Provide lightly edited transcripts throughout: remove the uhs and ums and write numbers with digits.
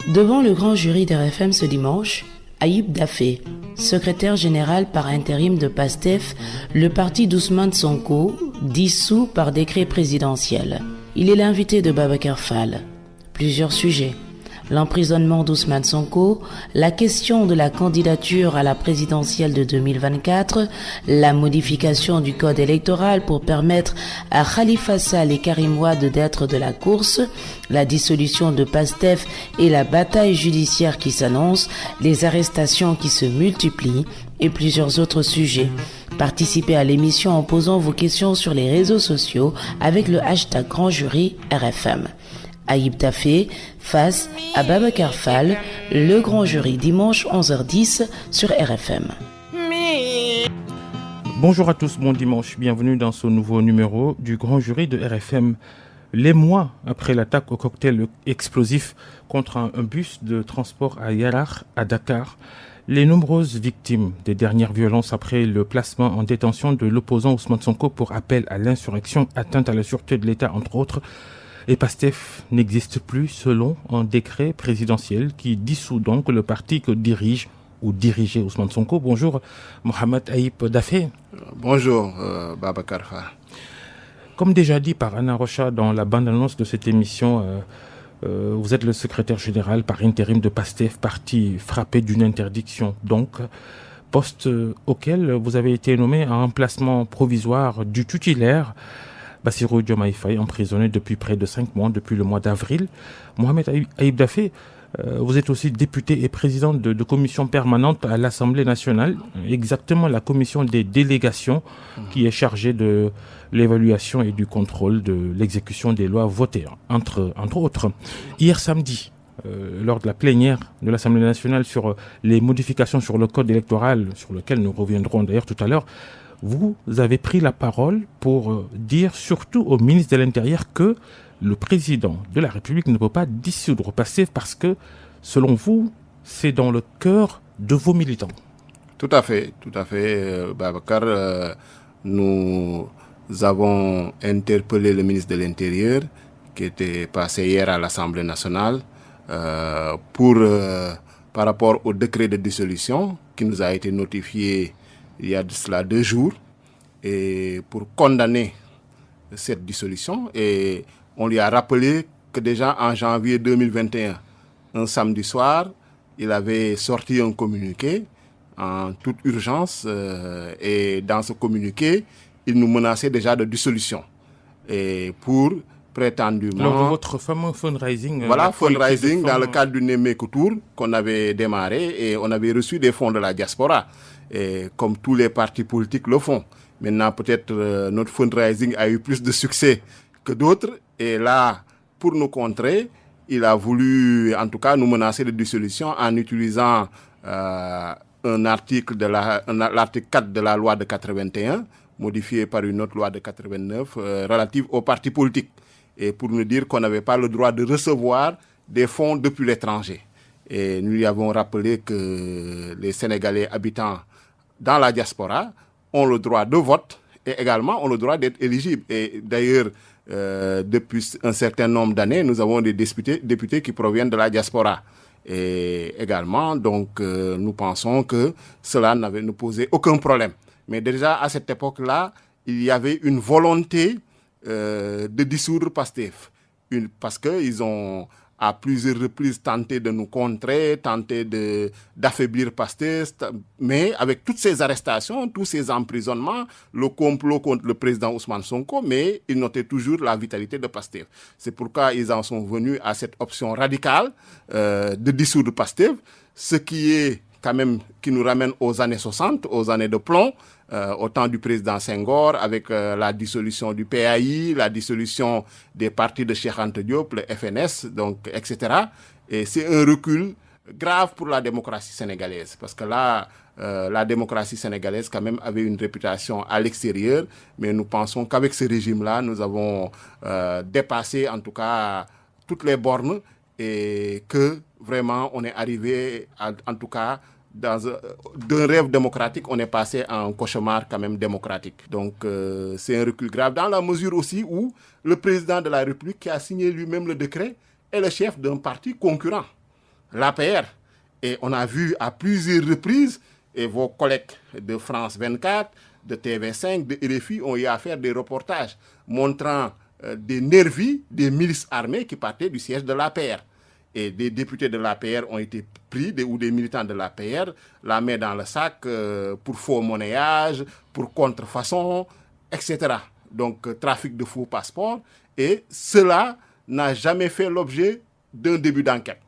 Devant le grand jury d'RFM ce dimanche, Ayib Daffé, secrétaire général par intérim de PASTEF, le parti d'Ousmane Sonko, dissous par décret présidentiel. Il est l'invité de Babacar Fall. Plusieurs sujets. L'emprisonnement d'Ousmane Sonko, la question de la candidature à la présidentielle de 2024, la modification du code électoral pour permettre à Khalifa Sall et Karim Wade d'être de la course, la dissolution de PASTEF et la bataille judiciaire qui s'annonce, les arrestations qui se multiplient et plusieurs autres sujets. Participez à l'émission en posant vos questions sur les réseaux sociaux avec le hashtag Grand Jury RFM. Ayib Daffé face à Babacar Fall, le grand jury dimanche 11h10 sur RFM. Bonjour à tous, bon dimanche, bienvenue dans ce nouveau numéro du grand jury de RFM. Les mois après l'attaque au cocktail explosif contre un bus de transport à Yarar, à Dakar, les nombreuses victimes des dernières violences après le placement en détention de l'opposant Ousmane Sonko pour appel à l'insurrection, atteinte à la sûreté de l'État entre autres, et PASTEF n'existe plus selon un décret présidentiel qui dissout donc le parti que dirige ou dirigeait Ousmane Sonko. Bonjour Mohamed Ayib Daffé. Bonjour Babacar Fall. Comme déjà dit par Anna Rocha dans la bande-annonce de cette émission, vous êtes le secrétaire général par intérim de PASTEF, parti frappé d'une interdiction. Donc, poste auquel vous avez été nommé à un placement provisoire du tutélaire Bassirou Diomaye Faye, emprisonné depuis près de 5 mois, depuis le mois d'avril. Mohamed Ayib Daffé, vous êtes aussi député et président de commission permanente à l'Assemblée nationale, exactement la commission des délégations qui est chargée de l'évaluation et du contrôle de l'exécution des lois votées, entre autres. Hier samedi, lors de la plénière de l'Assemblée nationale sur les modifications sur le code électoral, sur lequel nous reviendrons d'ailleurs tout à l'heure, vous avez pris la parole pour dire surtout au ministre de l'Intérieur que le président de la République ne peut pas dissoudre PASTEF parce que, selon vous, c'est dans le cœur de vos militants. Tout à fait, Babacar. Nous avons interpellé le ministre de l'Intérieur qui était passé hier à l'Assemblée nationale par rapport au décret de dissolution qui nous a été notifié il y a de cela 2 jours, et pour condamner cette dissolution. Et on lui a rappelé que déjà en janvier 2021, un samedi soir, il avait sorti un communiqué en toute urgence, et dans ce communiqué, il nous menaçait déjà de dissolution. Et pour prétendument... Lors de votre fameux fundraising... fundraising dans le cadre du Némékou Tour qu'on avait démarré, et on avait reçu des fonds de la diaspora. Et comme tous les partis politiques le font. Maintenant, peut-être notre fundraising a eu plus de succès que d'autres. Et là, pour nous contrer, il a voulu, en tout cas, nous menacer de dissolution en utilisant l'article 4 de la loi de 81, modifié par une autre loi de 89, relative aux partis politiques. Et pour nous dire qu'on n'avait pas le droit de recevoir des fonds depuis l'étranger. Et nous lui avons rappelé que les Sénégalais habitant dans la diaspora ont le droit de vote et également ont le droit d'être éligibles. Et d'ailleurs, depuis un certain nombre d'années, nous avons des députés qui proviennent de la diaspora. Et également, donc, nous pensons que cela ne posait aucun problème. Mais déjà, à cette époque-là, il y avait une volonté de dissoudre PASTEF. Parce qu'ils ont à plusieurs reprises tenté de nous contrer, tenté d'affaiblir PASTEF, mais avec toutes ces arrestations, tous ces emprisonnements, le complot contre le président Ousmane Sonko, mais ils notaient toujours la vitalité de PASTEF. C'est pourquoi ils en sont venus à cette option radicale de dissoudre PASTEF, ce qui nous ramène aux années 60, aux années de plomb, au temps du président Senghor, avec la dissolution du PAI, la dissolution des partis de Cheikh Anta Diop, le FNS, donc, etc. Et c'est un recul grave pour la démocratie sénégalaise, parce que là, la démocratie sénégalaise quand même avait une réputation à l'extérieur, mais nous pensons qu'avec ce régime-là, nous avons dépassé en tout cas toutes les bornes, et que vraiment on est arrivé en tout cas d'un rêve démocratique, on est passé à un cauchemar quand même démocratique. Donc c'est un recul grave dans la mesure aussi où le président de la République qui a signé lui-même le décret est le chef d'un parti concurrent. l'APR. Et on a vu à plusieurs reprises, et vos collègues de France 24, de TV5, de RFI ont eu à faire des reportages montrant des nervis, des milices armées qui partaient du siège de l'APR. Et des députés de l'APR ont été pris, ou des militants de l'APR, la main dans le sac pour faux monnayage, pour contrefaçon, etc. Donc, trafic de faux passeports. Et cela n'a jamais fait l'objet d'un début d'enquête.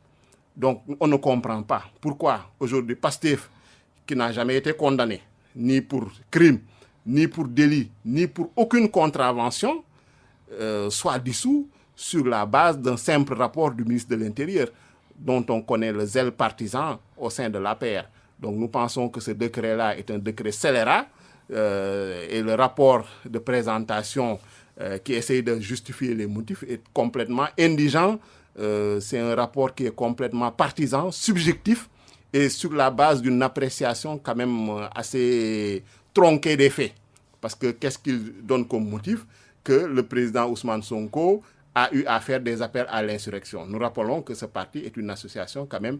Donc, on ne comprend pas pourquoi aujourd'hui Pastef, qui n'a jamais été condamné, ni pour crime, ni pour délit, ni pour aucune contravention, soit dissous sur la base d'un simple rapport du ministre de l'Intérieur, dont on connaît le zèle partisan au sein de l'APR. Donc, nous pensons que ce décret-là est un décret scélérat, et le rapport de présentation qui essaye de justifier les motifs est complètement indigent. C'est un rapport qui est complètement partisan, subjectif, et sur la base d'une appréciation quand même assez tronquée des faits. Parce que qu'est-ce qu'il donne comme motif? Que le président Ousmane Sonko a eu à faire des appels à l'insurrection. Nous rappelons que ce parti est une association quand même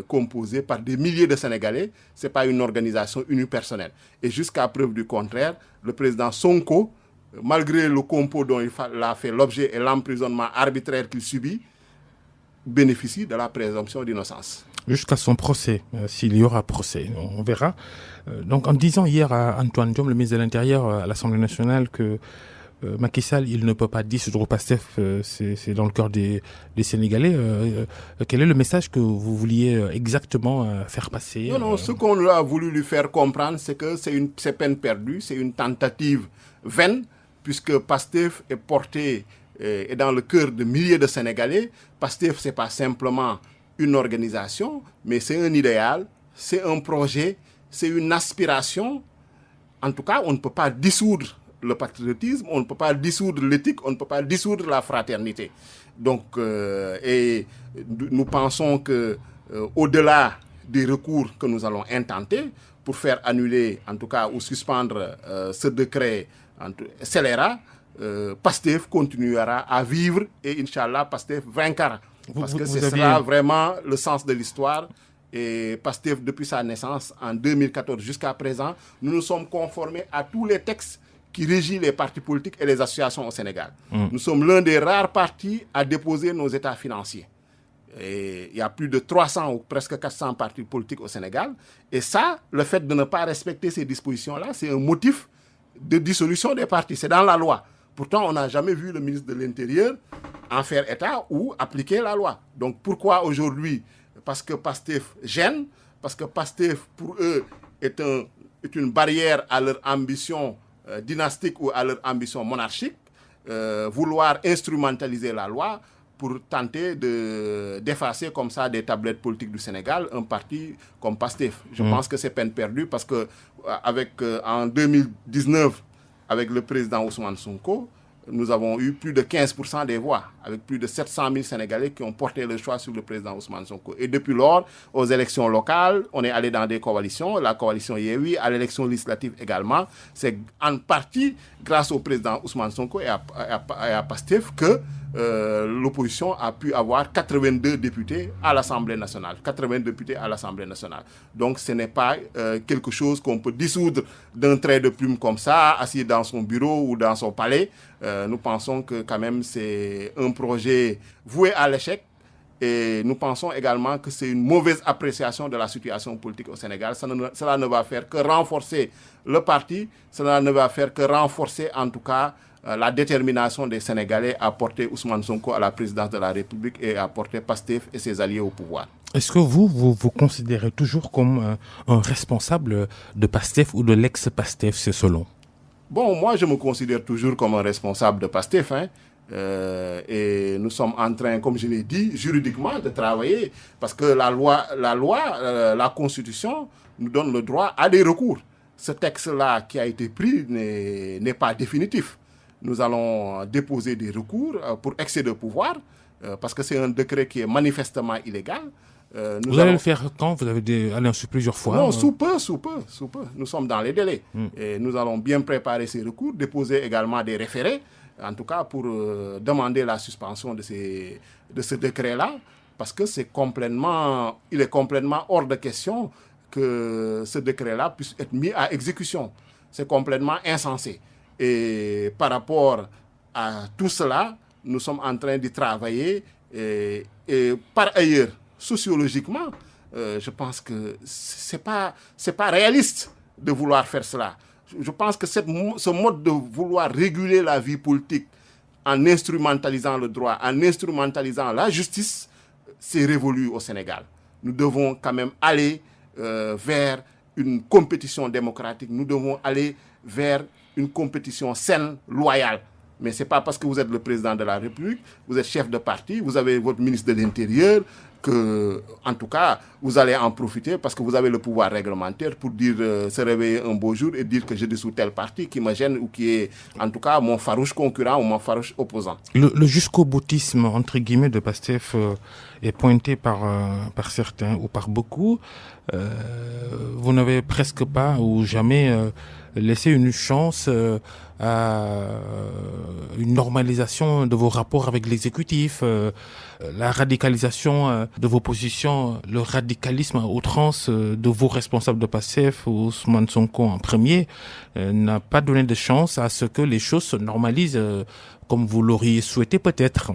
composée par des milliers de Sénégalais. Ce n'est pas une organisation unipersonnelle. Et jusqu'à preuve du contraire, le président Sonko, malgré le complot dont il a fait l'objet et l'emprisonnement arbitraire qu'il subit, bénéficie de la présomption d'innocence. Jusqu'à son procès, s'il y aura procès, on verra. Donc en disant hier à Antoine Diome, le ministre de l'Intérieur à l'Assemblée nationale, que Macky Sall, il ne peut pas dissoudre Pastef, c'est dans le cœur des Sénégalais. Quel est le message que vous vouliez exactement faire passer? Non, ce qu'on a voulu lui faire comprendre, c'est que c'est peine perdue, c'est une tentative vaine, puisque Pastef est porté et dans le cœur de milliers de Sénégalais. Pastef, ce n'est pas simplement une organisation, mais c'est un idéal, c'est un projet, c'est une aspiration. En tout cas, on ne peut pas dissoudre le patriotisme, on ne peut pas dissoudre l'éthique, on ne peut pas dissoudre la fraternité. Donc, et nous pensons que au-delà des recours que nous allons intenter pour faire annuler, en tout cas, ou suspendre ce décret scélérat, Pastef continuera à vivre et Inch'Allah, Pastef vaincra. Parce que ce sera vraiment le sens de l'histoire. Et Pastef, depuis sa naissance en 2014 jusqu'à présent, nous nous sommes conformés à tous les textes qui régissent les partis politiques et les associations au Sénégal. Nous sommes l'un des rares partis à déposer nos états financiers. Et il y a plus de 300 ou presque 400 partis politiques au Sénégal. Et ça, le fait de ne pas respecter ces dispositions-là, c'est un motif de dissolution des partis. C'est dans la loi. Pourtant, on n'a jamais vu le ministre de l'Intérieur en faire état ou appliquer la loi. Donc pourquoi aujourd'hui? Parce que Pastef gêne, parce que Pastef, pour eux, est une barrière à leur ambition dynastique ou à leur ambition monarchique, vouloir instrumentaliser la loi pour tenter d'effacer comme ça des tablettes politiques du Sénégal, un parti comme Pastef. Je pense que c'est peine perdue parce que en 2019, avec le président Ousmane Sonko, nous avons eu plus de 15% des voix, avec plus de 700 000 Sénégalais qui ont porté le choix sur le président Ousmane Sonko. Et depuis lors, aux élections locales, on est allé dans des coalitions, la coalition Yewwi, à l'élection législative également. C'est en partie grâce au président Ousmane Sonko et à Pastef que l'opposition a pu avoir 82 députés à l'Assemblée nationale. 82 députés à l'Assemblée nationale. Donc ce n'est pas quelque chose qu'on peut dissoudre d'un trait de plume comme ça, assis dans son bureau ou dans son palais. Nous pensons que quand même c'est un projet voué à l'échec. Et nous pensons également que c'est une mauvaise appréciation de la situation politique au Sénégal. Cela ne va faire que renforcer le parti, cela ne va faire que renforcer en tout cas la détermination des Sénégalais à porter Ousmane Sonko à la présidence de la République et à porter Pastef et ses alliés au pouvoir. Est-ce que vous considérez toujours comme un responsable de Pastef ou de l'ex-Pastef, c'est selon? Bon, moi je me considère toujours comme un responsable de Pastef, et nous sommes en train, comme je l'ai dit, juridiquement de travailler parce que la Constitution nous donne le droit à des recours. Ce texte-là qui a été pris n'est pas définitif. Nous allons déposer des recours pour excès de pouvoir parce que c'est un décret qui est manifestement illégal. Vous allez le faire quand? Vous avez allé sur plusieurs fois? Non, sous peu. Nous sommes dans les délais. Et nous allons bien préparer ces recours, déposer également des référés, en tout cas pour demander la suspension de ce décret-là, parce que il est complètement hors de question que ce décret-là puisse être mis à exécution. C'est complètement insensé. Et par rapport à tout cela, nous sommes en train d'y travailler. Et par ailleurs, sociologiquement, je pense que c'est pas réaliste de vouloir faire cela. Je pense que ce mode de vouloir réguler la vie politique en instrumentalisant le droit, en instrumentalisant la justice, c'est révolu au Sénégal. Nous devons quand même aller vers une compétition démocratique. Nous devons aller vers une compétition saine, loyale. Mais ce n'est pas parce que vous êtes le président de la République, vous êtes chef de parti, vous avez votre ministre de l'Intérieur, que, en tout cas, vous allez en profiter parce que vous avez le pouvoir réglementaire pour dire, se réveiller un beau jour et dire que je dissous tel parti qui me gêne ou qui est, en tout cas, mon farouche concurrent ou mon farouche opposant. Le jusqu'au boutisme, entre guillemets, de Pastef est pointé par certains ou par beaucoup. Vous n'avez presque pas ou jamais laissé une chance à une normalisation de vos rapports avec l'exécutif, la radicalisation de vos positions, le radicalisme à outrance de vos responsables de Pastef, Ousmane Sonko en premier, n'a pas donné de chance à ce que les choses se normalisent comme vous l'auriez souhaité peut-être.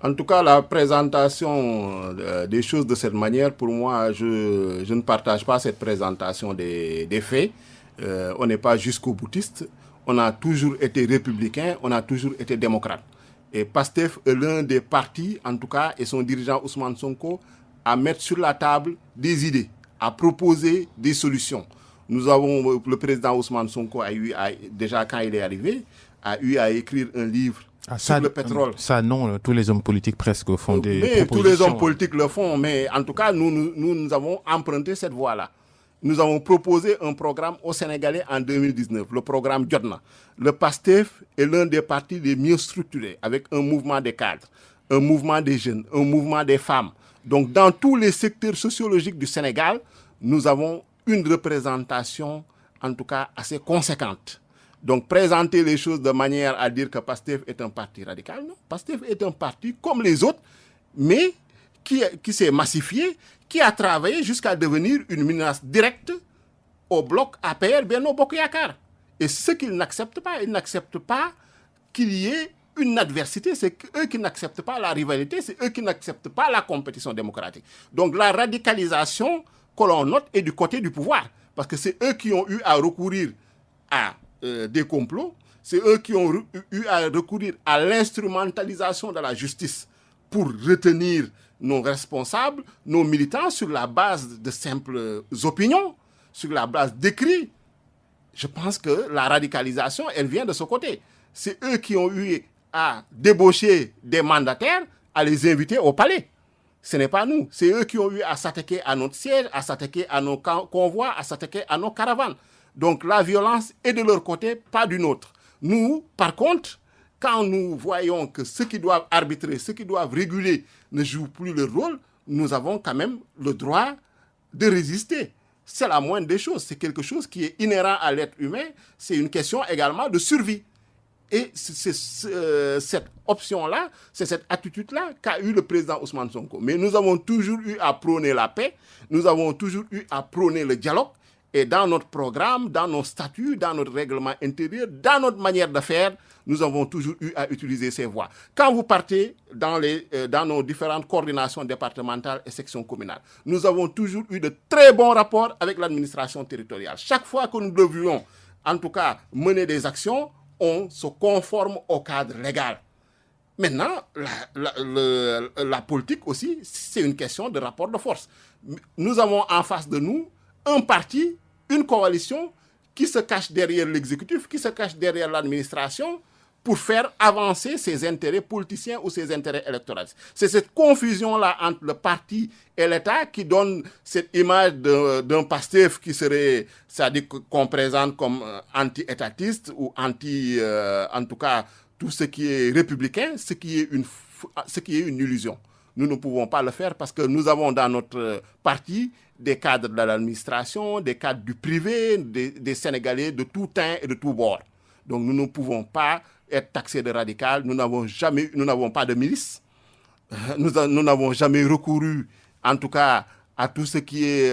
En tout cas, la présentation des choses de cette manière, pour moi, je ne partage pas cette présentation des faits. On n'est pas jusqu'au boutiste. On a toujours été républicain, on a toujours été démocrate. Et Pastef est l'un des partis, en tout cas, et son dirigeant Ousmane Sonko, à mettre sur la table des idées, à proposer des solutions. Le président Ousmane Sonko déjà quand il est arrivé, a eu à écrire un livre sur le pétrole. Ça, non, tous les hommes politiques presque font des propositions. Tous les hommes politiques le font, mais en tout cas, nous avons emprunté cette voie-là. Nous avons proposé un programme aux Sénégalais en 2019, le programme Jotna. Le PASTEF est l'un des partis les mieux structurés, avec un mouvement des cadres, un mouvement des jeunes, un mouvement des femmes. Donc, dans tous les secteurs sociologiques du Sénégal, nous avons une représentation, en tout cas, assez conséquente. Donc, présenter les choses de manière à dire que PASTEF est un parti radical, non. PASTEF est un parti comme les autres, mais qui s'est massifié, qui a travaillé jusqu'à devenir une menace directe au bloc APR Benno Bokk Yakaar. Et ce qu'ils n'acceptent pas, ils n'acceptent pas qu'il y ait une adversité, c'est eux qui n'acceptent pas la rivalité, c'est eux qui n'acceptent pas la compétition démocratique. Donc la radicalisation que l'on note est du côté du pouvoir, parce que c'est eux qui ont eu à recourir à des complots, c'est eux qui ont eu à recourir à l'instrumentalisation de la justice pour retenir nos responsables, nos militants, sur la base de simples opinions, sur la base d'écrits. Je pense que la radicalisation, elle vient de ce côté. C'est eux qui ont eu à débaucher des mandataires, à les inviter au palais. Ce n'est pas nous. C'est eux qui ont eu à s'attaquer à notre siège, à s'attaquer à nos convois, à s'attaquer à nos caravanes. Donc la violence est de leur côté, pas du nôtre. Nous, par contre, quand nous voyons que ceux qui doivent arbitrer, ceux qui doivent réguler ne jouent plus leur rôle, nous avons quand même le droit de résister. C'est la moindre des choses. C'est quelque chose qui est inhérent à l'être humain. C'est une question également de survie. Et c'est cette option-là, c'est cette attitude-là qu'a eu le président Ousmane Sonko. Mais nous avons toujours eu à prôner la paix, nous avons toujours eu à prôner le dialogue. Et dans notre programme, dans nos statuts, dans notre règlement intérieur, dans notre manière de faire, nous avons toujours eu à utiliser ces voies. Quand vous partez dans nos différentes coordinations départementales et sections communales, nous avons toujours eu de très bons rapports avec l'administration territoriale. Chaque fois que nous devions, en tout cas, mener des actions, on se conforme au cadre légal. Maintenant, la politique aussi, c'est une question de rapport de force. Nous avons en face de nous un parti, une coalition qui se cache derrière l'exécutif, qui se cache derrière l'administration pour faire avancer ses intérêts politiciens ou ses intérêts électoraux. C'est cette confusion-là entre le parti et l'État qui donne cette image d'un Pastef qui serait, c'est-à-dire qu'on présente comme anti-étatiste ou en tout cas, tout ce qui est républicain, ce qui est une illusion. Nous ne pouvons pas le faire parce que nous avons dans notre parti des cadres de l'administration, des cadres du privé, des Sénégalais de tout teint et de tout bord. Donc nous ne pouvons pas être taxés de radical. Nous n'avons pas de milice. Nous n'avons jamais recouru, en tout cas, à tout ce qui est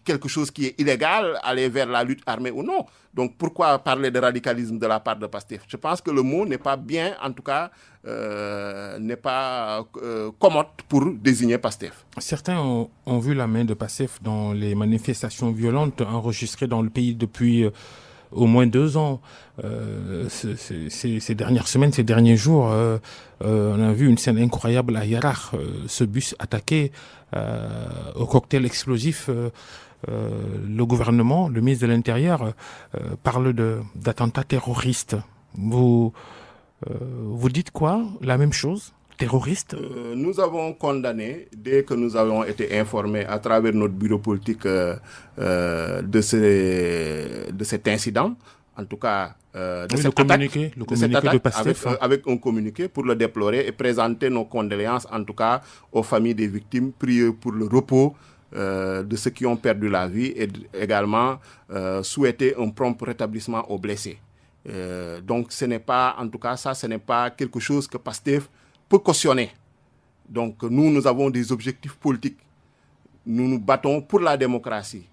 quelque chose qui est illégal, aller vers la lutte armée ou non. Donc pourquoi parler de radicalisme de la part de Pastef? Je pense que le mot n'est pas bien, en tout cas, n'est pas commode pour désigner Pastef. Certains ont vu la main de Pastef dans les manifestations violentes enregistrées dans le pays depuis au moins 2 ans. Ces dernières semaines, ces derniers jours, on a vu une scène incroyable à Yarach, ce bus attaqué au cocktail explosif. Le gouvernement, le ministre de l'Intérieur, parle d'attentats terroristes. Vous dites quoi? La même chose? Terroristes? Nous avons condamné, dès que nous avons été informés à travers notre bureau politique de cet incident, en tout cas de cette attaque, de Pastef, avec un communiqué pour le déplorer et présenter nos condoléances, en tout cas aux familles des victimes, prier pour le repos de ceux qui ont perdu la vie et également souhaiter un prompt rétablissement aux blessés. Donc ce n'est pas, en tout cas ça, ce n'est pas quelque chose que Pastef peut cautionner. Donc nous avons des objectifs politiques. Nous nous battons pour la démocratie.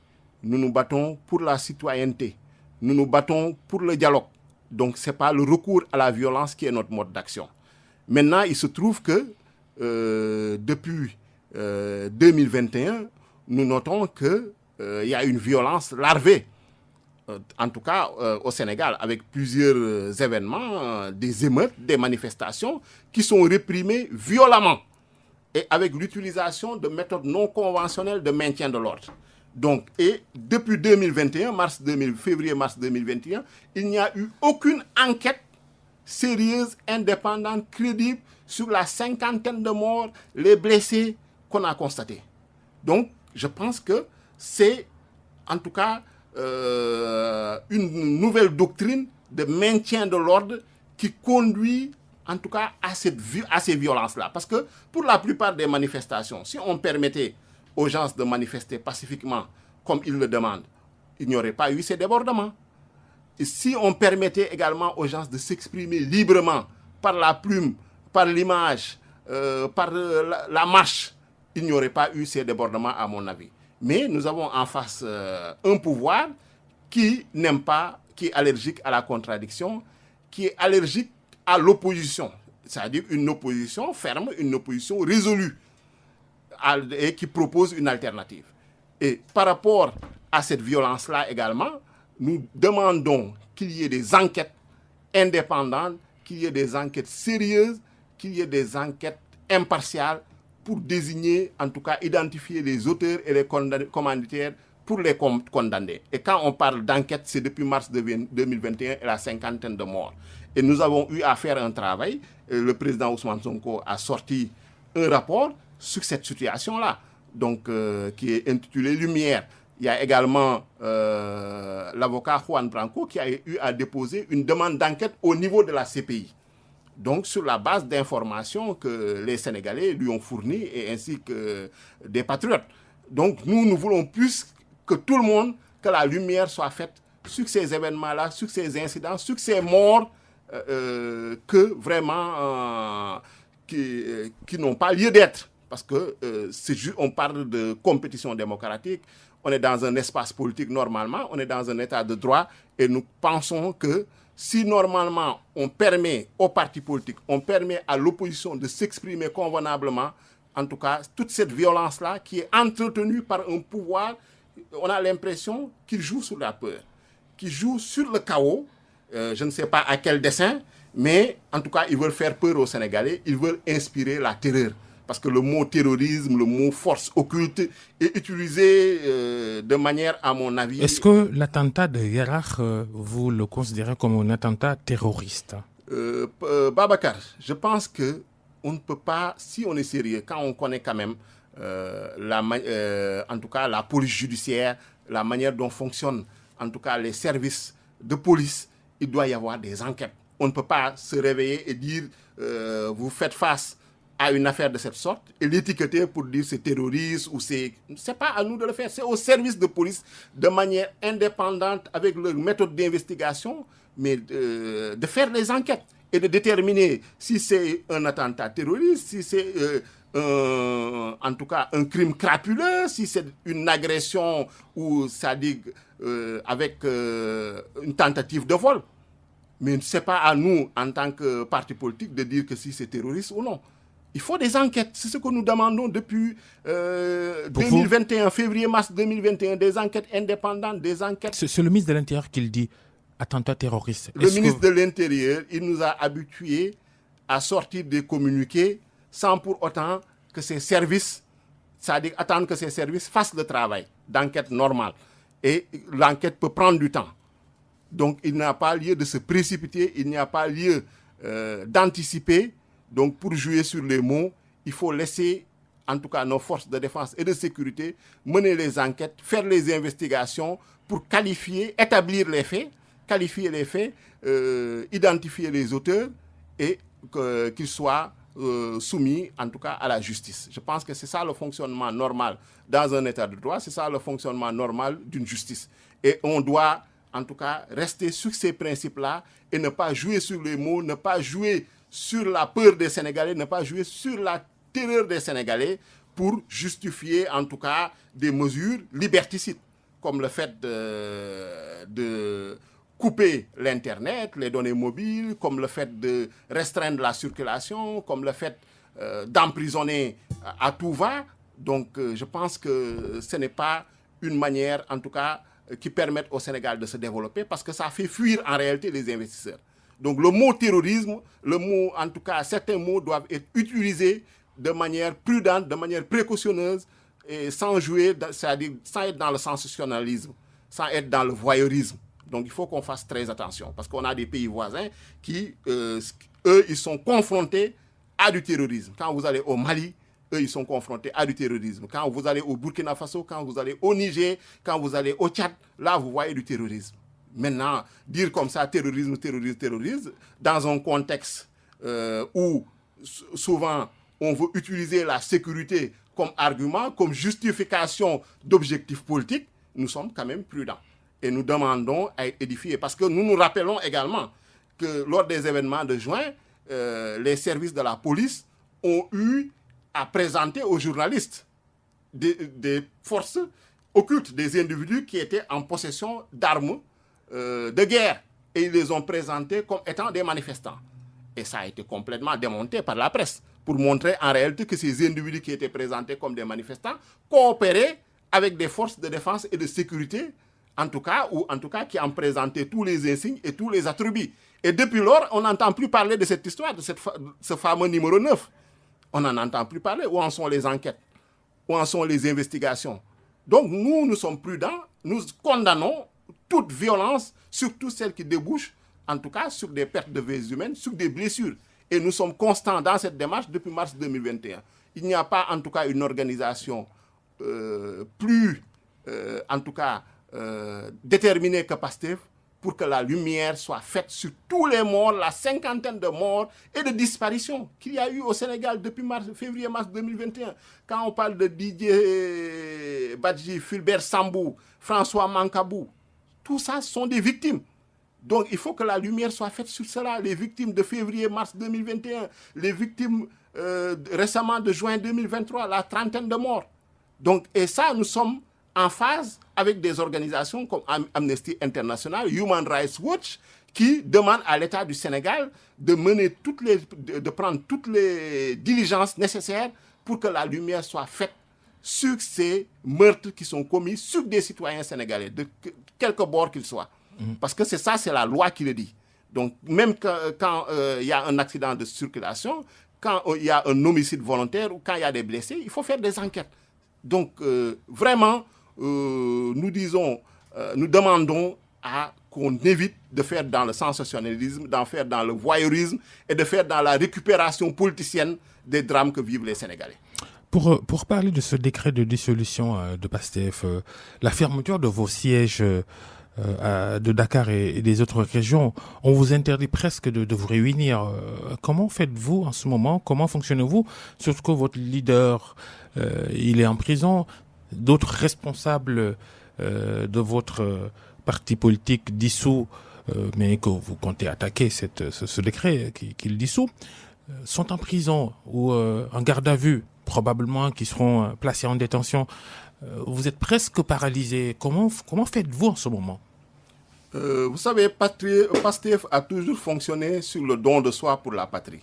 Nous nous battons pour la citoyenneté. Nous nous battons pour le dialogue. Donc ce n'est pas le recours à la violence qui est notre mode d'action. Maintenant, il se trouve que depuis 2021, nous notons qu'il y a une violence larvée, en tout cas au Sénégal, avec plusieurs événements, des émeutes, des manifestations qui sont réprimées violemment et avec l'utilisation de méthodes non conventionnelles de maintien de l'ordre. Donc, et depuis 2021, février-mars 2021, il n'y a eu aucune enquête sérieuse, indépendante, crédible sur la 50aine de morts, les blessés qu'on a constatés. Donc, je pense que c'est, en tout cas, une nouvelle doctrine de maintien de l'ordre qui conduit, en tout cas, à ces violences-là. Parce que pour la plupart des manifestations, si on permettait aux gens de manifester pacifiquement comme ils le demandent, il n'y aurait pas eu ces débordements. Et si on permettait également aux gens de s'exprimer librement par la plume, par l'image, par la marche, il n'y aurait pas eu ces débordements, à mon avis. Mais nous avons en face un pouvoir qui n'aime pas, qui est allergique à la contradiction, qui est allergique à l'opposition. C'est-à-dire une opposition ferme, une opposition résolue et qui propose une alternative. Et par rapport à cette violence-là également, nous demandons qu'il y ait des enquêtes indépendantes, qu'il y ait des enquêtes sérieuses, qu'il y ait des enquêtes impartiales pour désigner, en tout cas identifier les auteurs et les commanditaires pour les condamner. Et quand on parle d'enquête, c'est depuis mars 2021 et la 50aine de morts. Et nous avons eu à faire un travail. Le président Ousmane Sonko a sorti un rapport sur cette situation-là, donc qui est intitulé Lumière. Il y a également l'avocat Juan Branco qui a eu à déposer une demande d'enquête au niveau de la CPI. Donc, sur la base d'informations que les Sénégalais lui ont fournies et ainsi que des patriotes. Donc, nous voulons plus que tout le monde, que la lumière soit faite sur ces événements-là, sur ces incidents, sur ces morts que vraiment qui n'ont pas lieu d'être. Parce que on parle de compétition démocratique, on est dans un espace politique normalement, on est dans un état de droit et nous pensons que si normalement on permet aux partis politiques, on permet à l'opposition de s'exprimer convenablement, en tout cas, toute cette violence-là qui est entretenue par un pouvoir, on a l'impression qu'il joue sur la peur, qu'il joue sur le chaos, je ne sais pas à quel dessein, mais en tout cas, ils veulent faire peur aux Sénégalais, ils veulent inspirer la terreur. Parce que le mot terrorisme, le mot force occulte est utilisé de manière, à mon avis... Est-ce que l'attentat de Yarach, vous le considérez comme un attentat terroriste? Babacar, je pense qu'on ne peut pas, si on est sérieux, quand on connaît quand même, en tout cas la police judiciaire, la manière dont fonctionnent en tout cas les services de police, il doit y avoir des enquêtes. On ne peut pas se réveiller et dire vous faites face à une affaire de cette sorte et l'étiqueter pour dire c'est terroriste ou c'est pas à nous de le faire, c'est au service de police de manière indépendante avec leur méthode d'investigation, mais de faire les enquêtes et de déterminer si c'est un attentat terroriste, si c'est en tout cas un crime crapuleux, si c'est une agression ou avec une tentative de vol. Mais ce n'est pas à nous, en tant que parti politique, de dire que si c'est terroriste ou non. Il faut des enquêtes. C'est ce que nous demandons depuis 2021, février-mars 2021, des enquêtes indépendantes, des enquêtes... C'est le ministre de l'Intérieur qui le dit, attentat terroriste. Le ministre de l'Intérieur, il nous a habitués à sortir des communiqués sans pour autant que ces services, c'est-à-dire attendre que ces services fassent le travail d'enquête normale. Et l'enquête peut prendre du temps. Donc il n'y a pas lieu de se précipiter, il n'y a pas lieu d'anticiper. Donc pour jouer sur les mots, il faut laisser en tout cas nos forces de défense et de sécurité mener les enquêtes, faire les investigations pour qualifier, établir les faits, identifier les auteurs et qu'ils soient soumis en tout cas à la justice. Je pense que c'est ça le fonctionnement normal dans un état de droit, c'est ça le fonctionnement normal d'une justice. Et on doit en tout cas rester sur ces principes-là et ne pas jouer sur les mots, ne pas jouer sur la peur des Sénégalais, ne pas jouer sur la terreur des Sénégalais pour justifier en tout cas des mesures liberticides, comme le fait de couper l'Internet, les données mobiles, comme le fait de restreindre la circulation, comme le fait d'emprisonner à tout va. Donc je pense que ce n'est pas une manière en tout cas qui permette au Sénégal de se développer parce que ça fait fuir en réalité les investisseurs. Donc le mot terrorisme, le mot, en tout cas certains mots doivent être utilisés de manière prudente, de manière précautionneuse et sans jouer, c'est-à-dire sans être dans le sensationnalisme, sans être dans le voyeurisme. Donc il faut qu'on fasse très attention parce qu'on a des pays voisins qui, eux, ils sont confrontés à du terrorisme. Quand vous allez au Mali, eux, ils sont confrontés à du terrorisme. Quand vous allez au Burkina Faso, quand vous allez au Niger, quand vous allez au Tchad, là, vous voyez du terrorisme. Maintenant, dire comme ça, terrorisme, dans un contexte où souvent on veut utiliser la sécurité comme argument, comme justification d'objectifs politiques, nous sommes quand même prudents. Et nous demandons à être édifiés. Parce que nous nous rappelons également que lors des événements de juin, les services de la police ont eu à présenter aux journalistes des forces occultes, des individus qui étaient en possession d'armes de guerre. Et ils les ont présentés comme étant des manifestants. Et ça a été complètement démonté par la presse pour montrer en réalité que ces individus qui étaient présentés comme des manifestants coopéraient avec des forces de défense et de sécurité, en tout cas qui en présentaient tous les insignes et tous les attributs. Et depuis lors, on n'entend plus parler de cette histoire, de ce fameux numéro 9. On n'en entend plus parler. Où en sont les enquêtes? Où en sont les investigations? Donc nous sommes prudents, nous condamnons toute violence, surtout celle qui débouche, en tout cas, sur des pertes de vies humaines, sur des blessures. Et nous sommes constants dans cette démarche depuis mars 2021. Il n'y a pas, en tout cas, une organisation plus, en tout cas, déterminée que PASTEF pour que la lumière soit faite sur tous les morts, la cinquantaine de morts et de disparitions qu'il y a eu au Sénégal depuis février-mars 2021. Quand on parle de Didier Badji, Fulbert Sambou, François Mankabou, tout ça sont des victimes. Donc il faut que la lumière soit faite sur cela. Les victimes de février-mars 2021, les victimes récemment de juin 2023, la trentaine de morts. Donc, et ça, nous sommes en phase avec des organisations comme Amnesty International, Human Rights Watch, qui demandent à l'État du Sénégal de prendre toutes les diligences nécessaires pour que la lumière soit faite sur ces meurtres qui sont commis sur des citoyens sénégalais, de quelque bord qu'ils soient. Parce que c'est la loi qui le dit. Donc, même quand il y a un accident de circulation, quand il y a un homicide volontaire ou quand il y a des blessés, il faut faire des enquêtes. Donc, vraiment, nous demandons qu'on évite de faire dans le sensationnalisme, d'en faire dans le voyeurisme et de faire dans la récupération politicienne des drames que vivent les Sénégalais. Pour parler de ce décret de dissolution de PASTEF, la fermeture de vos sièges de Dakar et des autres régions, on vous interdit presque de vous réunir. Comment faites-vous en ce moment? Comment fonctionnez-vous? Surtout que votre leader, il est en prison. D'autres responsables de votre parti politique dissous mais que vous comptez attaquer ce décret qui le dissout, sont en prison ou en garde à vue, probablement qui seront placés en détention. Vous êtes presque paralysé. Comment faites-vous en ce moment? Vous savez, PASTEF a toujours fonctionné sur le don de soi pour la patrie.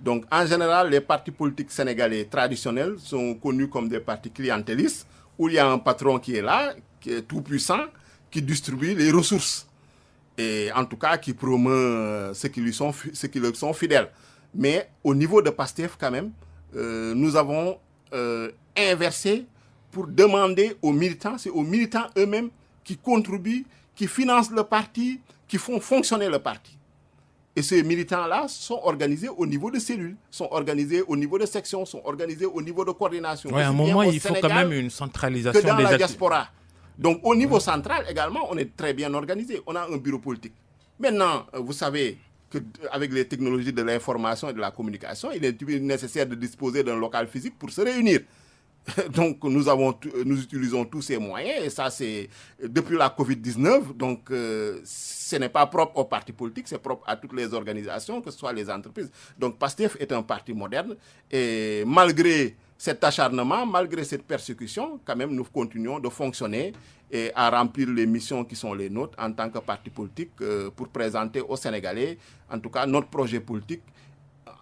Donc, en général, les partis politiques sénégalais traditionnels sont connus comme des partis clientélistes, où il y a un patron qui est là, qui est tout puissant, qui distribue les ressources. Et en tout cas, qui promeut ceux qui leur sont fidèles. Mais au niveau de PASTEF, quand même, nous avons inversé pour demander aux militants, c'est aux militants eux-mêmes qui contribuent, qui financent le parti, qui font fonctionner le parti. Et ces militants-là sont organisés au niveau de cellules, sont organisés au niveau de sections, sont organisés au niveau de coordination. Oui, à un moment, il faut quand même une centralisation que dans la diaspora. Donc, au niveau central également, on est très bien organisé. On a un bureau politique. Maintenant, vous savez qu'avec les technologies de l'information et de la communication, il est nécessaire de disposer d'un local physique pour se réunir. Donc, nous utilisons tous ces moyens, et ça, c'est depuis la Covid-19. Donc, ce n'est pas propre aux partis politiques, c'est propre à toutes les organisations, que ce soit les entreprises. Donc, PASTEF est un parti moderne, et malgré cet acharnement, malgré cette persécution, quand même, nous continuons de fonctionner et à remplir les missions qui sont les nôtres en tant que parti politique pour présenter aux Sénégalais, en tout cas, notre projet politique.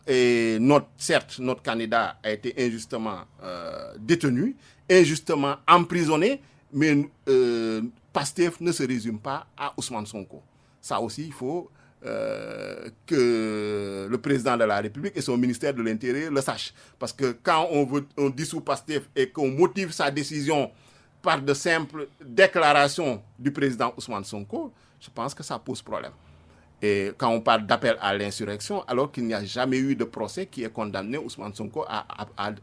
Et certes, notre candidat a été injustement détenu, injustement emprisonné, mais PASTEF ne se résume pas à Ousmane Sonko. Ça aussi, il faut que le président de la République et son ministère de l'Intérieur le sachent. Parce que quand on dissout PASTEF et qu'on motive sa décision par de simples déclarations du président Ousmane Sonko, je pense que ça pose problème. Et quand on parle d'appel à l'insurrection, alors qu'il n'y a jamais eu de procès qui ait condamné Ousmane Sonko à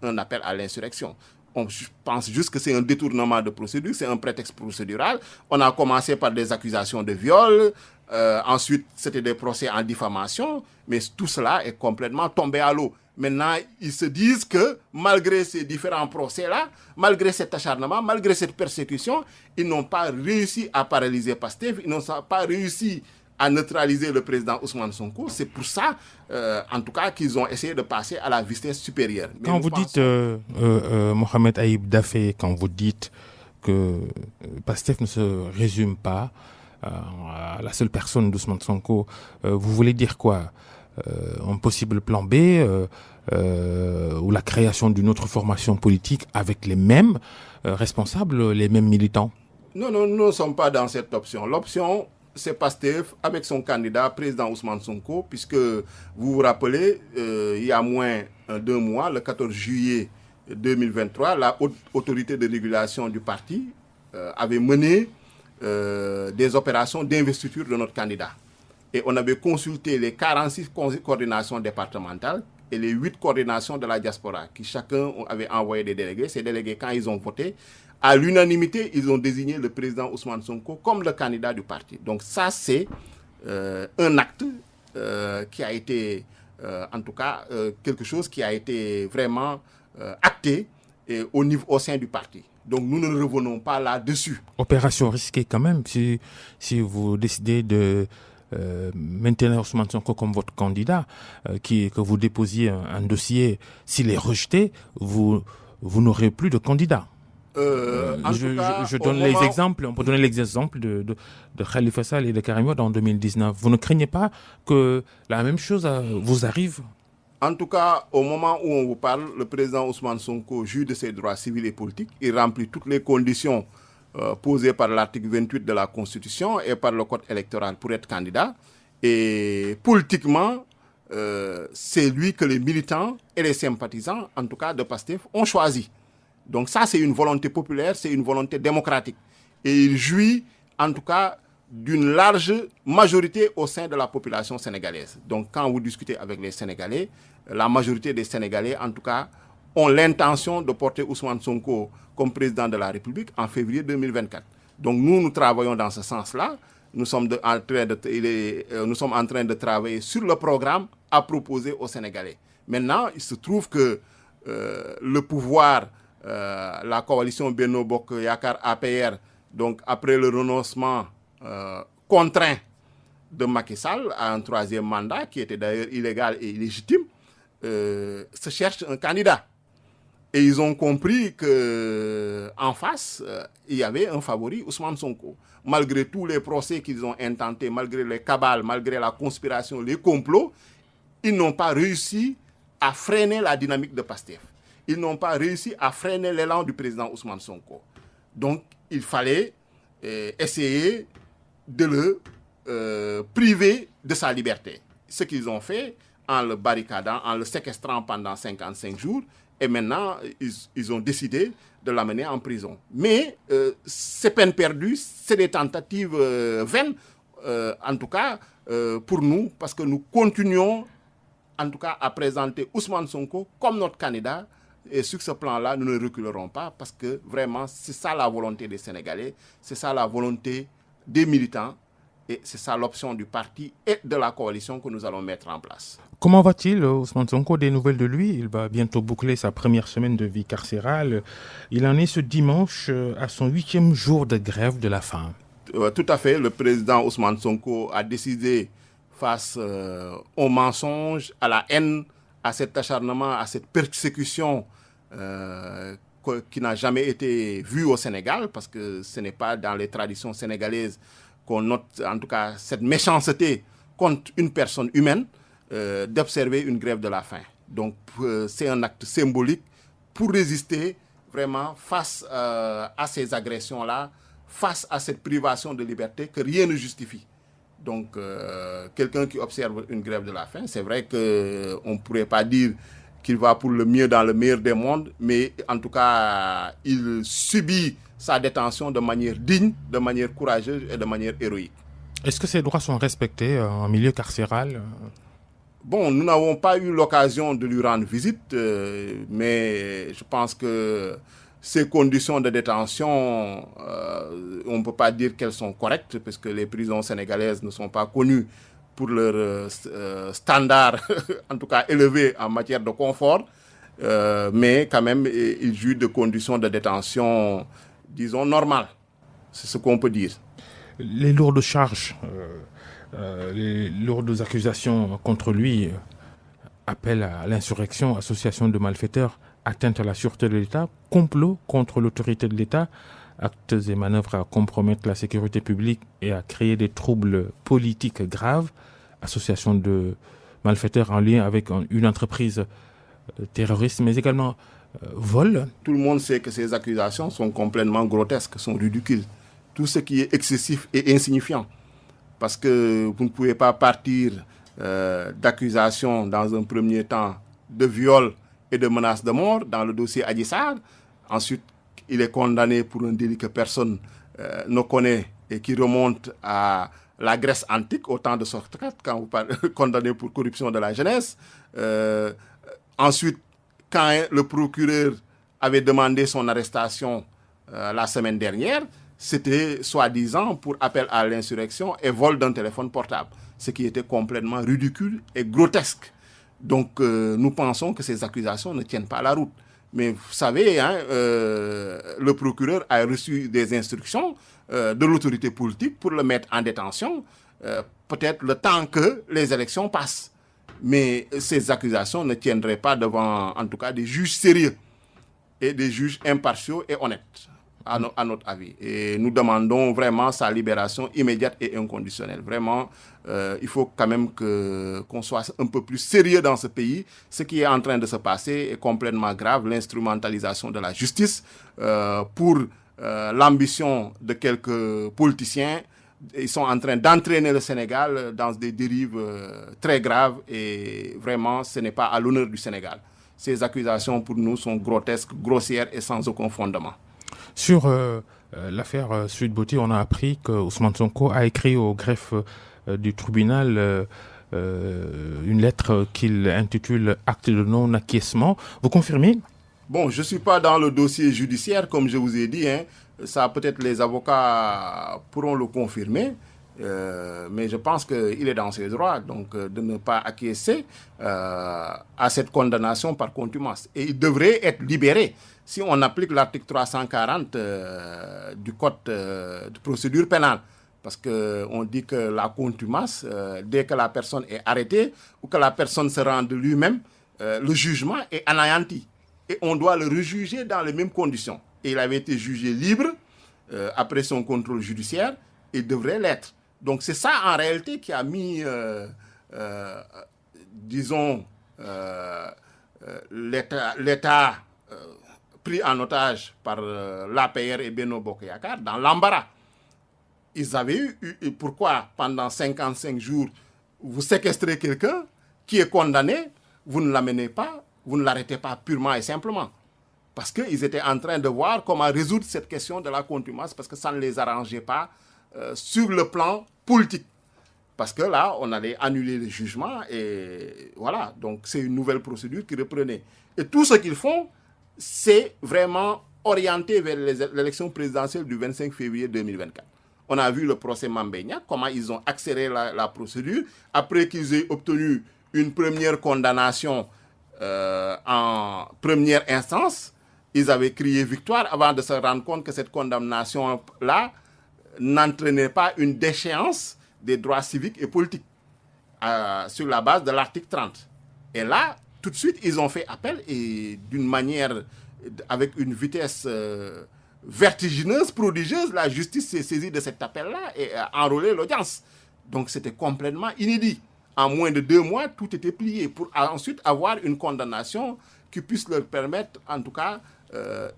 un appel à l'insurrection. On pense juste que c'est un détournement de procédure, c'est un prétexte procédural. On a commencé par des accusations de viol, ensuite c'était des procès en diffamation, mais tout cela est complètement tombé à l'eau. Maintenant, ils se disent que malgré ces différents procès-là, malgré cet acharnement, malgré cette persécution, ils n'ont pas réussi à paralyser PASTEF, ils n'ont pas réussi à neutraliser le président Ousmane Sonko. C'est pour ça, en tout cas, qu'ils ont essayé de passer à la vitesse supérieure. Mais quand vous dites, Mohamed Ayib Daffé, quand vous dites que PASTEF ne se résume pas à la seule personne d'Ousmane Sonko, vous voulez dire quoi? Un possible plan B ou la création d'une autre formation politique avec les mêmes responsables, les mêmes militants? Non, nous ne sommes pas dans cette option. L'option, c'est PASTEF avec son candidat, président Ousmane Sonko, puisque vous vous rappelez, il y a moins de 2 mois, le 14 juillet 2023, la haute autorité de régulation du parti avait mené des opérations d'investiture de notre candidat. Et on avait consulté les 46 coordinations départementales et les 8 coordinations de la diaspora, qui chacun avait envoyé des délégués. Ces délégués, quand ils ont voté, à l'unanimité, ils ont désigné le président Ousmane Sonko comme le candidat du parti. Donc ça, c'est un acte qui a été, en tout cas, quelque chose qui a été vraiment acté au sein du parti. Donc nous ne revenons pas là-dessus. Opération risquée quand même, si vous décidez de maintenir Ousmane Sonko comme votre candidat, que vous déposiez un dossier, s'il est rejeté, vous n'aurez plus de candidat. Je donne les exemples. On peut donner l'exemple de Khalifa Sall et de Karim Wade en 2019. Vous ne craignez pas que la même chose vous arrive? En tout cas, au moment où on vous parle, le président Ousmane Sonko jouit de ses droits civils et politiques. Il remplit toutes les conditions posées par l'article 28 de la Constitution et par le code électoral pour être candidat. Et politiquement, c'est lui que les militants et les sympathisants, en tout cas de PASTEF, ont choisi. Donc ça, c'est une volonté populaire, c'est une volonté démocratique. Et il jouit, en tout cas, d'une large majorité au sein de la population sénégalaise. Donc quand vous discutez avec les Sénégalais, la majorité des Sénégalais, en tout cas, ont l'intention de porter Ousmane Sonko comme président de la République en février 2024. Donc nous travaillons dans ce sens-là. Nous sommes en train de travailler sur le programme à proposer aux Sénégalais. Maintenant, il se trouve que le pouvoir, la coalition Benno Bokk Yakaar APR, donc après le renoncement contraint de Macky Sall à un troisième mandat, qui était d'ailleurs illégal et illégitime, se cherche un candidat. Et ils ont compris qu'en face, il y avait un favori, Ousmane Sonko. Malgré tous les procès qu'ils ont intentés, malgré les cabales, malgré la conspiration, les complots, ils n'ont pas réussi à freiner la dynamique de Pastef. Ils n'ont pas réussi à freiner l'élan du président Ousmane Sonko. Donc, il fallait essayer de le priver de sa liberté. Ce qu'ils ont fait en le barricadant, en le séquestrant pendant 55 jours, et maintenant, ils ont décidé de l'amener en prison. Mais c'est peine perdue, c'est des tentatives vaines, en tout cas pour nous, parce que nous continuons en tout cas à présenter Ousmane Sonko comme notre candidat. Et sur ce plan-là, nous ne reculerons pas, parce que vraiment, c'est ça la volonté des Sénégalais, c'est ça la volonté des militants, et c'est ça l'option du parti et de la coalition que nous allons mettre en place. Comment va-t-il, Ousmane Sonko? Des nouvelles de lui? Il va bientôt boucler sa première semaine de vie carcérale. Il en est ce dimanche à son 8e jour de grève de la faim. Tout à fait. Le président Ousmane Sonko a décidé, face aux mensonges, à la haine, à cet acharnement, à cette persécution qui n'a jamais été vue au Sénégal, parce que ce n'est pas dans les traditions sénégalaises qu'on note, en tout cas, cette méchanceté contre une personne humaine, d'observer une grève de la faim. Donc, c'est un acte symbolique pour résister vraiment face à ces agressions-là, face à cette privation de liberté que rien ne justifie. Donc, quelqu'un qui observe une grève de la faim, c'est vrai qu'on ne pourrait pas dire qu'il va pour le mieux dans le meilleur des mondes, mais en tout cas, il subit sa détention de manière digne, de manière courageuse et de manière héroïque. Est-ce que ses droits sont respectés en milieu carcéral? Bon, nous n'avons pas eu l'occasion de lui rendre visite, mais je pense que ces conditions de détention, on ne peut pas dire qu'elles sont correctes, parce que les prisons sénégalaises ne sont pas connues pour leurs standards, en tout cas élevés en matière de confort, mais quand même, il jouit de conditions de détention, disons, normales. C'est ce qu'on peut dire. Les lourdes charges, les lourdes accusations contre lui, appel à l'insurrection, association de malfaiteurs, atteinte à la sûreté de l'État, complot contre l'autorité de l'État, actes et manœuvres à compromettre la sécurité publique et à créer des troubles politiques graves, association de malfaiteurs en lien avec une entreprise terroriste, mais également vol. Tout le monde sait que ces accusations sont complètement grotesques, sont ridicules. Tout ce qui est excessif et insignifiant. Parce que vous ne pouvez pas partir d'accusations dans un premier temps de viol et de menaces de mort dans le dossier Adji Sarr. Ensuite, il est condamné pour un délit que personne ne connaît et qui remonte à la Grèce antique, au temps de Socrate, quand vous parlez condamné pour corruption de la jeunesse. Ensuite, quand le procureur avait demandé son arrestation la semaine dernière, c'était soi-disant pour appel à l'insurrection et vol d'un téléphone portable, ce qui était complètement ridicule et grotesque. Donc, nous pensons que ces accusations ne tiennent pas la route. Mais vous savez, le procureur a reçu des instructions de l'autorité politique pour le mettre en détention, peut-être le temps que les élections passent. Mais ces accusations ne tiendraient pas devant, en tout cas, des juges sérieux et des juges impartiaux et honnêtes, à notre avis. Et nous demandons vraiment sa libération immédiate et inconditionnelle. Vraiment, il faut quand même qu'on soit un peu plus sérieux dans ce pays. Ce qui est en train de se passer est complètement grave. L'instrumentalisation de la justice pour l'ambition de quelques politiciens. Ils sont en train d'entraîner le Sénégal dans des dérives très graves et vraiment, ce n'est pas à l'honneur du Sénégal. Ces accusations, pour nous, sont grotesques, grossières et sans aucun fondement. Sur l'affaire Sweet Beauté, on a appris que Ousmane Sonko a écrit au greffe du tribunal une lettre qu'il intitule « Acte de non-acquiescement ». Vous confirmez? Bon, je ne suis pas dans le dossier judiciaire, comme je vous ai dit. Ça, peut-être les avocats pourront le confirmer. Mais je pense qu'il est dans ses droits donc, de ne pas acquiescer à cette condamnation par contumace. Et il devrait être libéré. Si on applique l'article 340 du Code de procédure pénale, Parce qu'on dit que la contumace, dès que la personne est arrêtée ou que la personne se rend de lui-même, le jugement est anéanti. Et on doit le rejuger dans les mêmes conditions. Et il avait été jugé libre après son contrôle judiciaire. Il devrait l'être. Donc c'est ça en réalité qui a mis, disons, l'État pris en otage par l'APR et Benno Bokk Yakaar dans l'embarras. Ils avaient eu, pourquoi pendant 55 jours, vous séquestrez quelqu'un qui est condamné, vous ne l'amenez pas, vous ne l'arrêtez pas purement et simplement. Parce qu'ils étaient en train de voir comment résoudre cette question de la contumace, parce que ça ne les arrangeait pas sur le plan politique. Parce que là, on allait annuler le jugement et voilà. Donc, c'est une nouvelle procédure qui reprenait. Et tout ce qu'ils font, c'est vraiment orienté vers l'élection présidentielle du 25 février 2024. On a vu le procès Mame Niang, comment ils ont accéléré la procédure. Après qu'ils aient obtenu une première condamnation en première instance, ils avaient crié victoire avant de se rendre compte que cette condamnation-là n'entraînait pas une déchéance des droits civiques et politiques sur la base de l'article 30. Et là, tout de suite, ils ont fait appel et d'une manière, avec une vitesse vertigineuse, prodigieuse, la justice s'est saisie de cet appel-là et a enrôlé l'audience. Donc c'était complètement inédit. En moins de 2 mois, tout était plié pour ensuite avoir une condamnation qui puisse leur permettre, en tout cas,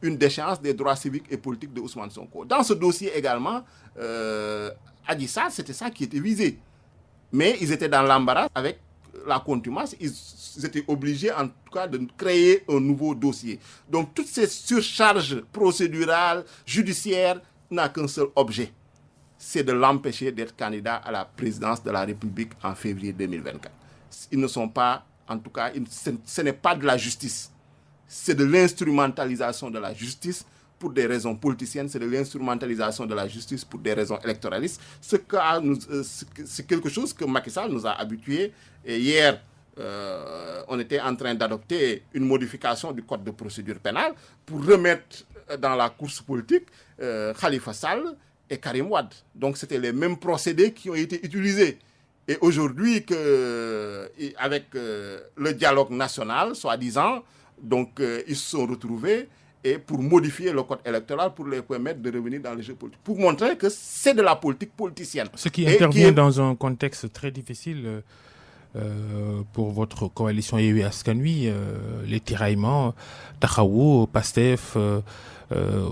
une déchéance des droits civiques et politiques de Ousmane Sonko. Dans ce dossier également, Adji Sarr, c'était ça qui était visé. Mais ils étaient dans l'embarras avec la contumace. Ils étaient obligés, en tout cas, de créer un nouveau dossier. Donc, toutes ces surcharges procédurales, judiciaires, n'ont qu'un seul objet. C'est de l'empêcher d'être candidat à la présidence de la République en février 2024. Ils ne sont pas, en tout cas, ce n'est pas de la justice. C'est de l'instrumentalisation de la justice pour des raisons politiciennes, c'est de l'instrumentalisation de la justice pour des raisons électoralistes. C'est quelque chose que Macky Sall nous a habitués. Et hier, on était en train d'adopter une modification du code de procédure pénale pour remettre dans la course politique Khalifa Sall et Karim Wade. Donc c'était les mêmes procédés qui ont été utilisés. Et aujourd'hui, avec le dialogue national, soi-disant, donc ils se sont retrouvés et pour modifier le code électoral pour les permettre de revenir dans le jeu politique. Pour montrer que c'est de la politique politicienne. Ce qui intervient dans un contexte très difficile pour votre coalition Yewwi Askan Wi, les tiraillements, Taxawu, Pastef,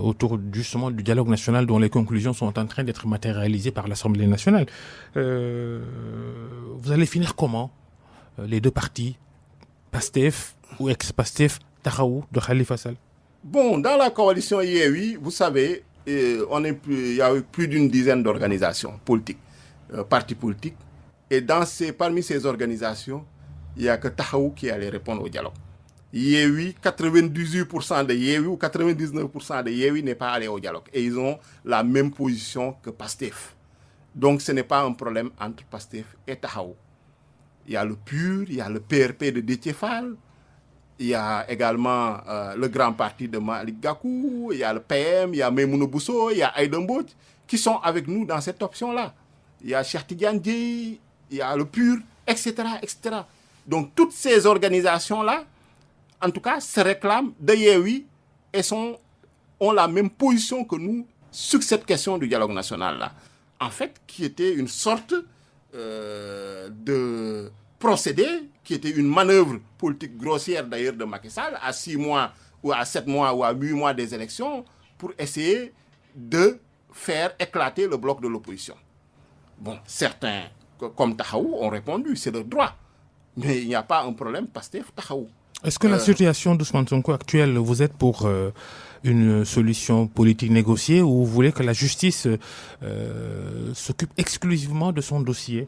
autour justement du dialogue national dont les conclusions sont en train d'être matérialisées par l'Assemblée nationale. Vous allez finir comment les deux partis, Pastef ou ex-Pastef, Taxawu de Khalifa Sall? Bon, dans la coalition Yewwi, vous savez, il y a eu plus d'une dizaine d'organisations politiques, partis politiques. Et parmi ces organisations, il n'y a que Taxawu qui allait répondre au dialogue. Yewwi, 98% de Yewwi ou 99% de Yewwi n'est pas allé au dialogue. Et ils ont la même position que Pastef. Donc ce n'est pas un problème entre Pastef et Taxawu. Il y a le PUR, il y a le PRP de Déthié Fall, il y a également le grand parti de Malick Gakou, il y a le PM, il y a Maïmouna Bousso, il y a Aïda Mbodj qui sont avec nous dans cette option-là. Il y a Cheikh Tidiane Dièye, il y a le PUR, etc., etc. Donc toutes ces organisations-là, en tout cas, se réclament de Yewwi et ont la même position que nous sur cette question du dialogue national-là. En fait, qui était une sorte de procédé, qui était une manœuvre politique grossière d'ailleurs de Macky Sall, à 6 mois ou à 7 mois ou à 8 mois des élections, pour essayer de faire éclater le bloc de l'opposition. Bon, certains, comme Taxawu, ont répondu, c'est leur droit. Mais il n'y a pas un problème Pastef Taxawu. Est-ce que la situation d'Ousmane Sonko actuelle, vous êtes pour une solution politique négociée ou vous voulez que la justice s'occupe exclusivement de son dossier?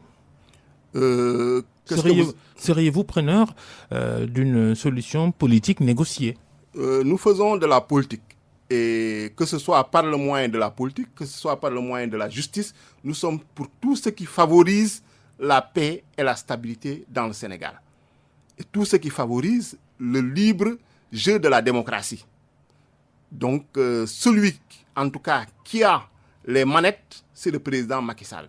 Seriez-vous preneur d'une solution politique négociée? Nous faisons de la politique. Et que ce soit par le moyen de la politique, que ce soit par le moyen de la justice, nous sommes pour tout ce qui favorise la paix et la stabilité dans le Sénégal. Et tout ce qui favorise le libre jeu de la démocratie. Donc, celui, en tout cas, qui a les manettes, c'est le président Macky Sall.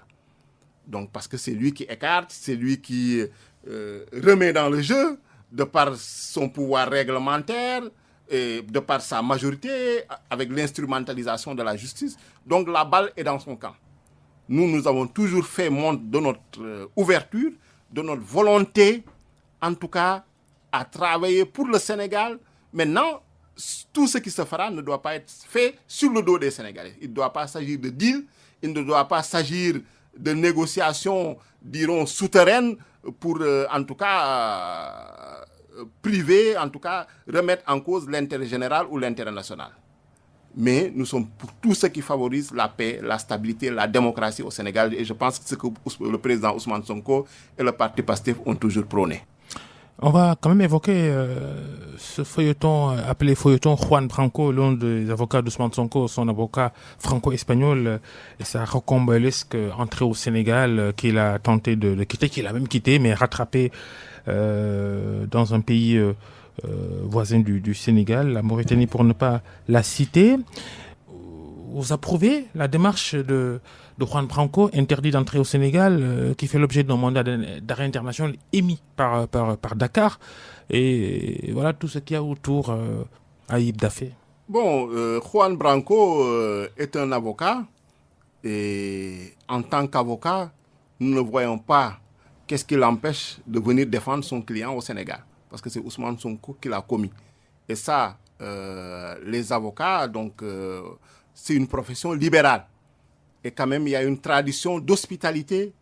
Donc, parce que c'est lui qui écarte, c'est lui qui remet dans le jeu, de par son pouvoir réglementaire, et de par sa majorité, avec l'instrumentalisation de la justice. Donc, la balle est dans son camp. Nous avons toujours fait montre de notre ouverture, de notre volonté, en tout cas, à travailler pour le Sénégal. Maintenant, tout ce qui se fera ne doit pas être fait sur le dos des Sénégalais. Il ne doit pas s'agir de deal, il ne doit pas s'agir de négociations, dirons, souterraines pour, en tout cas, priver, en tout cas, remettre en cause l'intérêt général ou l'intérêt national. Mais nous sommes pour tout ce qui favorise la paix, la stabilité, la démocratie au Sénégal. Et je pense que c'est ce que le président Ousmane Sonko et le parti PASTEF ont toujours prôné. On va quand même évoquer ce feuilleton appelé feuilleton Juan Branco, l'un des avocats d'Ousmane Sonko, son avocat franco-espagnol, et sa rocambolesque entrée au Sénégal qu'il a tenté de quitter, qu'il a même quitté, mais rattrapé dans un pays voisin du Sénégal, la Mauritanie pour ne pas la citer. Vous approuvez la démarche de Juan Branco, interdit d'entrer au Sénégal, qui fait l'objet d'un mandat d'arrêt international émis par Dakar. Et voilà tout ce qu'il y a autour Ayib Daffé. Bon, Juan Branco est un avocat. Et en tant qu'avocat, nous ne voyons pas qu'est-ce qui l'empêche de venir défendre son client au Sénégal. Parce que c'est Ousmane Sonko qui l'a commis. Et ça, les avocats, donc... c'est une profession libérale. Et quand même, il y a une tradition d'hospitalité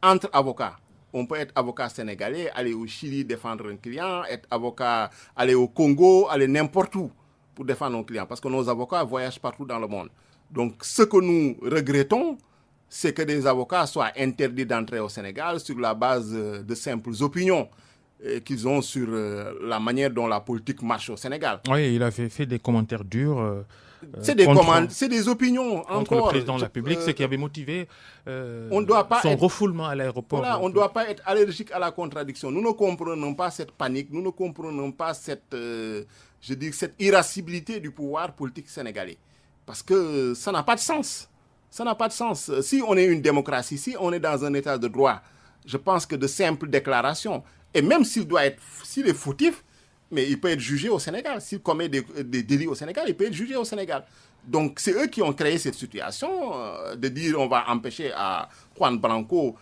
entre avocats. On peut être avocat sénégalais, aller au Chili défendre un client, être avocat, aller au Congo, aller n'importe où pour défendre un client. Parce que nos avocats voyagent partout dans le monde. Donc, ce que nous regrettons, c'est que des avocats soient interdits d'entrer au Sénégal sur la base de simples opinions qu'ils ont sur la manière dont la politique marche au Sénégal. Oui, il a fait des commentaires durs. C'est des opinions contre encore. Le président de la République, ce qui avait motivé son refoulement à l'aéroport. Voilà, on ne doit pas être allergique à la contradiction. Nous ne comprenons pas cette panique, nous ne comprenons pas cette irascibilité du pouvoir politique sénégalais. Parce que ça n'a pas de sens. Ça n'a pas de sens. Si on est une démocratie, si on est dans un état de droit, je pense que de simples déclarations, et même s'il est fautif, mais il peut être jugé au Sénégal. S'il commet des délits au Sénégal, il peut être jugé au Sénégal. Donc, c'est eux qui ont créé cette situation de dire on va empêcher à Juan Branco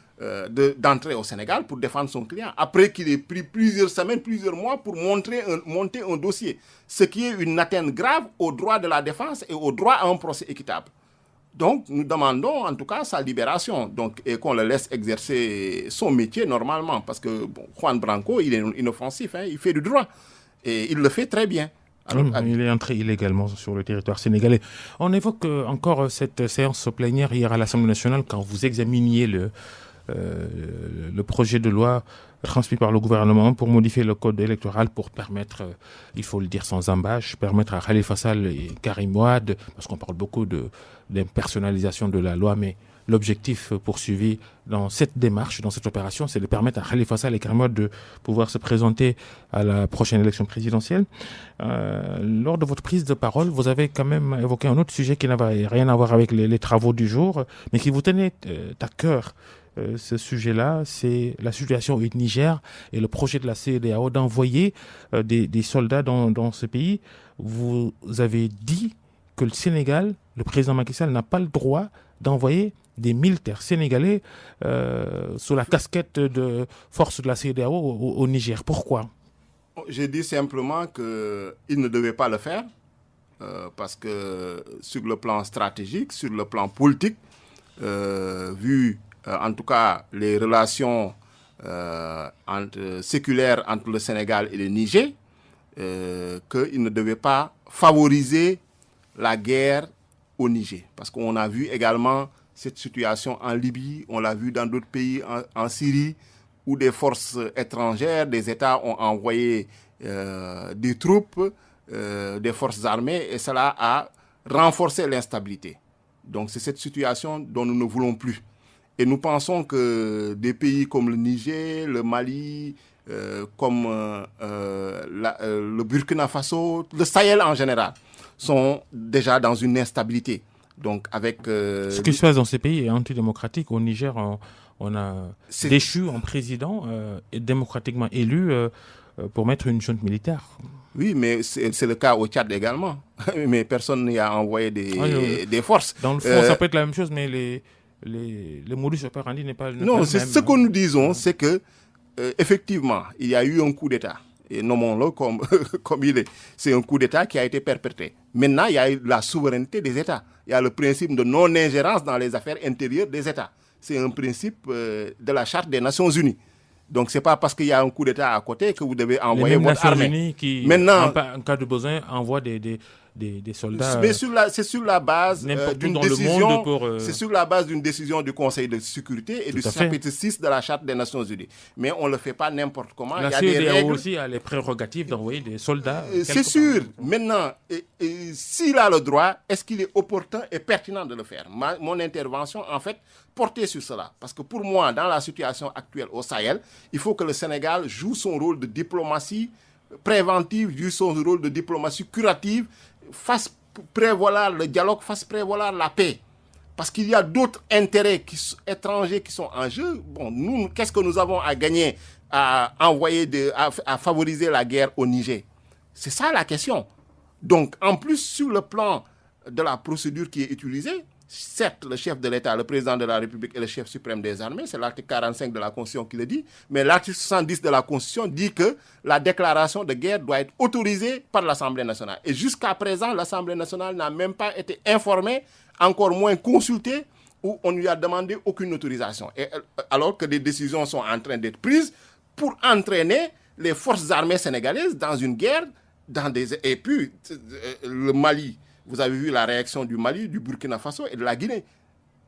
d'entrer au Sénégal pour défendre son client. Après qu'il ait pris plusieurs semaines, plusieurs mois pour monter un dossier. Ce qui est une atteinte grave au droit de la défense et au droit à un procès équitable. Donc, nous demandons en tout cas sa libération et qu'on le laisse exercer son métier normalement. Parce que Juan Branco, il est inoffensif, il fait du droit. Et il le fait très bien. Alors, il est entré illégalement sur le territoire sénégalais. On évoque encore cette séance plénière hier à l'Assemblée nationale quand vous examiniez le projet de loi transmis par le gouvernement pour modifier le code électoral pour permettre, il faut le dire sans embâche, permettre à Khalifa Sall et Karim Wade, parce qu'on parle beaucoup d'impersonnalisation de la loi, mais l'objectif poursuivi dans cette démarche, dans cette opération, c'est de permettre à Khalifa Sall et Karim Wade de pouvoir se présenter à la prochaine élection présidentielle. Lors de votre prise de parole, vous avez quand même évoqué un autre sujet qui n'avait rien à voir avec les travaux du jour, mais qui vous tenait à cœur. Ce sujet-là, c'est la situation au Niger et le projet de la CEDEAO d'envoyer des soldats dans ce pays. Vous avez dit que le Sénégal, le président Macky Sall, n'a pas le droit d'envoyer des militaires sénégalais sous la casquette de force de la CEDEAO au Niger. Pourquoi ? J'ai dit simplement qu'il ne devait pas le faire parce que sur le plan stratégique, sur le plan politique, vu en tout cas les relations séculaires entre le Sénégal et le Niger, qu'il ne devait pas favoriser la guerre au Niger. Parce qu'on a vu également cette situation en Libye, on l'a vu dans d'autres pays, en Syrie, où des forces étrangères, des États ont envoyé des troupes, des forces armées, et cela a renforcé l'instabilité. Donc c'est cette situation dont nous ne voulons plus. Et nous pensons que des pays comme le Niger, le Mali, comme le Burkina Faso, le Sahel en général, sont déjà dans une instabilité. Donc avec... Ce qui se passe dans ces pays est antidémocratique. Au Niger, on a déchu un président démocratiquement élu pour mettre une junte militaire. Oui, mais c'est le cas au Tchad également. Mais personne n'y a envoyé des forces. Dans le fond, ça peut être la même chose, mais les modus operandi n'est pas... Non, c'est ce que nous disons, c'est que effectivement, il y a eu un coup d'État. Et nommons-le comme il est. C'est un coup d'État qui a été perpétré. Maintenant, il y a eu la souveraineté des États. Il y a le principe de non-ingérence dans les affaires intérieures des États. C'est un principe de la Charte des Nations Unies. Donc, ce n'est pas parce qu'il y a un coup d'État à côté que vous devez envoyer votre armée. Les Nations Unies qui, maintenant, en cas de besoin, envoient des soldats. Mais c'est sur la base d'une décision. C'est sur la base d'une décision du Conseil de sécurité et du chapitre 6 de la Charte des Nations Unies. Mais on ne le fait pas n'importe comment. La CEDEAO aussi a les prérogatives d'envoyer des soldats. C'est sûr. Maintenant, s'il a le droit, est-ce qu'il est opportun et pertinent de le faire? Mon intervention, en fait, portait sur cela. Parce que pour moi, dans la situation actuelle au Sahel, il faut que le Sénégal joue son rôle de diplomatie préventive, joue son rôle de diplomatie curative, fasse prévaloir le dialogue, fasse prévaloir la paix. Parce qu'il y a d'autres intérêts étrangers qui sont en jeu. Bon, nous, qu'est-ce que nous avons à gagner à à favoriser la guerre au Niger? C'est ça la question. Donc, en plus, sur le plan de la procédure qui est utilisée, certes, le chef de l'État, le président de la République est le chef suprême des armées, c'est l'article 45 de la Constitution qui le dit, mais l'article 70 de la Constitution dit que la déclaration de guerre doit être autorisée par l'Assemblée nationale. Et jusqu'à présent, l'Assemblée nationale n'a même pas été informée, encore moins consultée, où on ne lui a demandé aucune autorisation. Et alors que des décisions sont en train d'être prises pour entraîner les forces armées sénégalaises dans une guerre, et puis le Mali. Vous avez vu la réaction du Mali, du Burkina Faso et de la Guinée.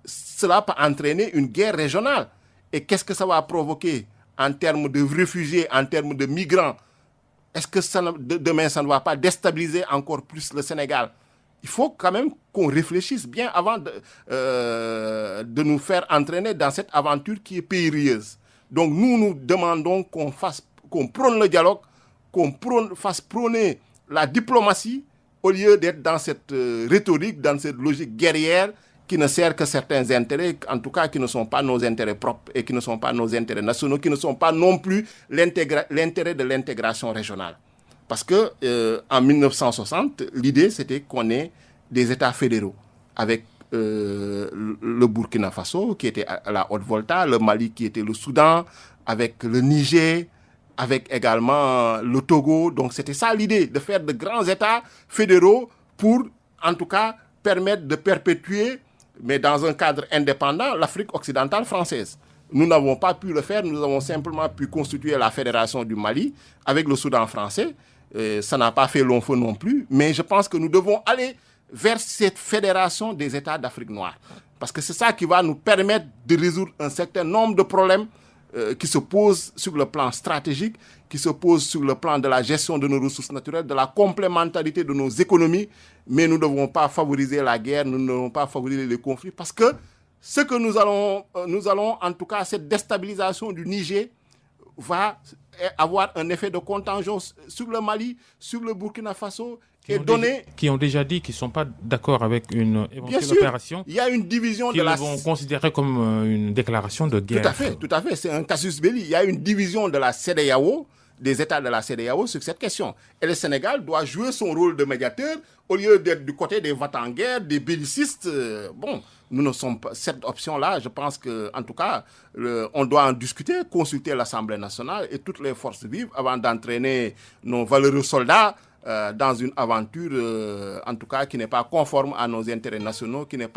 Cela peut entraîner une guerre régionale. Et qu'est-ce que ça va provoquer en termes de réfugiés, en termes de migrants? Est-ce que demain, ça ne va pas déstabiliser encore plus le Sénégal? Il faut quand même qu'on réfléchisse bien avant de nous faire entraîner dans cette aventure qui est périlleuse. Donc nous demandons qu'on prône le dialogue, qu'on fasse prôner la diplomatie, au lieu d'être dans cette rhétorique, dans cette logique guerrière qui ne sert que certains intérêts, en tout cas qui ne sont pas nos intérêts propres et qui ne sont pas nos intérêts nationaux, qui ne sont pas non plus l'intérêt de l'intégration régionale. Parce que en 1960, l'idée c'était qu'on ait des États fédéraux avec le Burkina Faso qui était à la Haute-Volta, le Mali qui était le Soudan, avec le Niger, avec également le Togo. Donc c'était ça l'idée, de faire de grands États fédéraux pour, en tout cas, permettre de perpétuer, mais dans un cadre indépendant, l'Afrique occidentale française. Nous n'avons pas pu le faire, nous avons simplement pu constituer la Fédération du Mali avec le Soudan français. Ça n'a pas fait long feu non plus, mais je pense que nous devons aller vers cette fédération des États d'Afrique noire. Parce que c'est ça qui va nous permettre de résoudre un certain nombre de problèmes qui se posent sur le plan stratégique, qui se posent sur le plan de la gestion de nos ressources naturelles, de la complémentarité de nos économies, mais nous ne devons pas favoriser la guerre, nous ne devons pas favoriser les conflits, parce que ce que nous allons, en tout cas, cette déstabilisation du Niger va avoir un effet de contagion sur le Mali, sur le Burkina Faso, qui ont déjà dit qu'ils ne sont pas d'accord avec une éventuelle opération. Il y a une division qu'ils vont considérer comme une déclaration de guerre. Tout à fait. C'est un casus belli. Il y a une division de la CEDEAO, des États de la CEDEAO sur cette question. Et le Sénégal doit jouer son rôle de médiateur au lieu d'être du côté des va-t-en-guerre, des bellicistes. Nous ne sommes pas cette option-là. Je pense que, en tout cas, on doit en discuter, consulter l'Assemblée nationale et toutes les forces vives avant d'entraîner nos valeureux soldats dans une aventure, en tout cas, qui n'est pas conforme à nos intérêts nationaux, qui n'est pas